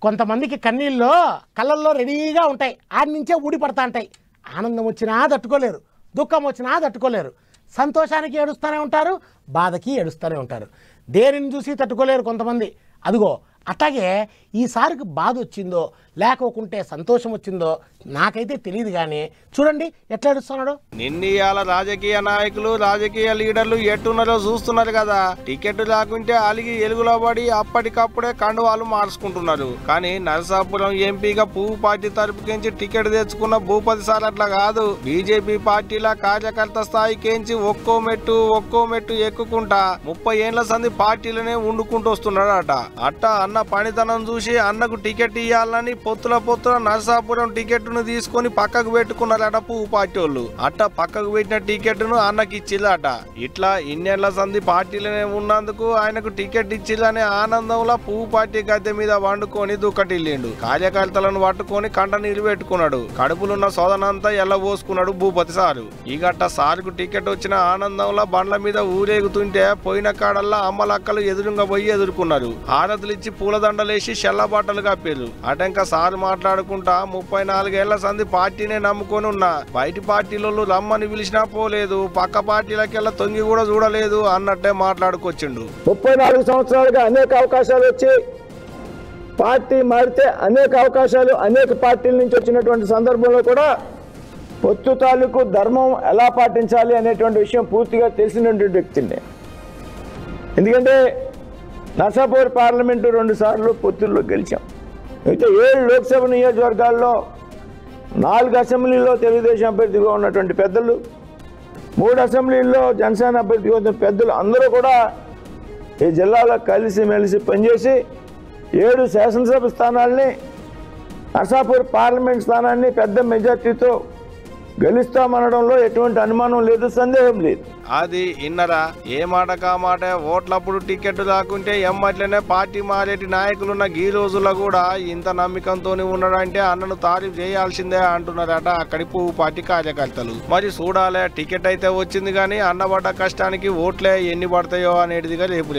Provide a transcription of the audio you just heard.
కొంతమందికి కన్నీళ్ళు కళ్ళల్లో రెడీగా ఉంటాయి, ఆడి నుంచే ఊడిపడతా ఉంటాయి. ఆనందం వచ్చినా తట్టుకోలేరు, దుఃఖం వచ్చినా తట్టుకోలేరు, సంతోషానికి ఏడుస్తూనే ఉంటారు, బాధకి ఏడుస్తూనే ఉంటారు. దేనిని చూసి తట్టుకోలేరు కొంతమంది. అదిగో అట్లాగే ఈసారికి బాధ వచ్చిందో లేకోకుంటే సంతోషం వచ్చిందో నాకైతే తెలియదు, కానీ చూడండి ఎట్లా ఏడుస్తున్నాడు. నిన్నీయాల రాజకీయ నాయకులు రాజకీయ లీడర్లు ఎట్టున్నారో చూస్తున్నారు కదా. టికెట్ లేకుంటే అలిగి ఎలుగులో పడి అప్పటికప్పుడే కండువాలు మార్చుకుంటున్నారు. కానీ నరసాపురం ఎంపీగా పువ్వు పార్టీ తరపుకించి టికెట్ తెచ్చుకున్న భూపతి సార్ అట్లా కాదు. బీజేపీ పార్టీల కార్యకర్త స్థాయికించి ఒక్కో మెట్టు ఎక్కుకుంటా 30 ఏళ్ల సంది పార్టీలనే ఉండుకుంటూ వస్తున్నాడట. అట్ట అన్న పనితనం చూసి అన్నకు టికెట్ ఇయ్యాలని పొత్తుల నరసాపురం టికెట్ ను తీసుకొని పక్కకు పెట్టుకున్నారట పువ్వు పార్టీ వాళ్ళు. అట్ట పక్కకు పెట్టిన టికెట్ ను అన్నకి ఇచ్చిల్లట. ఇట్లా ఇన్నేళ్ల సంది పార్టీలనే ఉన్నందుకు ఆయనకు టికెట్ ఇచ్చిల్లనే ఆనందంలో పువ్వు పార్టీ గద్దె మీద వండుకొని దుక్కటిల్లిండు. కార్యకర్తలను పట్టుకొని కంట నీళ్లు పెట్టుకున్నాడు. కడుపులున్న సోదనంతా ఎల్లబోసుకున్నాడు భూపతి సారు. ఈ గట్ట సారుకు టికెట్ వచ్చిన ఆనందంలో బండ్ల మీద ఊరేగుతుంటే పోయిన కాడల్లా అమ్మలక్కలు ఎదురుగా పోయి ఎదుర్కొన్నారు. హారతులిచ్చి పూలదండలేసి షెల్ల బట్టలు కప్పారు. అటంక సారు మాట్లాడుకుంటా 34 ఏళ్ల సంది పార్టీనే నమ్ముకొని ఉన్నా, బయటి పార్టీలలో రమ్మని పిలిచినా పోలేదు, పక్క పార్టీలకెల్లా తొంగి కూడా చూడలేదు అన్నట్టే మాట్లాడుకొచ్చిండు. 34 సంవత్సరాలుగా అనేక అవకాశాలు వచ్చి పార్టీ మారితే అనేక అవకాశాలు అనేక పార్టీల నుంచి వచ్చినటువంటి సందర్భంలో కూడా పొత్తు తాలూకు ధర్మం ఎలా పాటించాలి అనేటువంటి విషయం పూర్తిగా తెలిసినటువంటి వ్యక్తిని. ఎందుకంటే నర్సాపూర్ పార్లమెంటు 2 సార్లు పొత్తుల్లో గెలిచాం. అయితే 7 లోక్సభ నియోజకవర్గాల్లో 4 అసెంబ్లీల్లో తెలుగుదేశం అభ్యర్థిగా ఉన్నటువంటి పెద్దలు, 3 అసెంబ్లీల్లో జనసేన అభ్యర్థిగా ఉన్న పెద్దలు అందరూ కూడా ఈ జిల్లాలో కలిసిమెలిసి పనిచేసి 7 శాసనసభ స్థానాల్ని, నర్సాపూర్ పార్లమెంట్ స్థానాన్ని పెద్ద మెజార్టీతో గెలుస్తామనడంలో ఎటువంటి అనుమానం లేదు, సందేహం లేదు. అది ఇన్నరా ఏ మాట మాట ఓట్లప్పుడు టికెట్ రాకుంటే ఎమ్మట్లనే పార్టీ మారేటి నాయకులున్న ఈ రోజుల్లో కూడా ఇంత నమ్మకంతో ఉన్నాడంటే అన్నను తారీఫ్ చేయాల్సిందే అంటున్నారట అక్కడి పువ్వు పార్టీ కార్యకర్తలు. మరి చూడాలే, టికెట్ అయితే వచ్చింది కానీ అన్నబడ్డ కష్టానికి ఓట్లే ఎన్ని పడతాయో అనేటిదిగా రేపు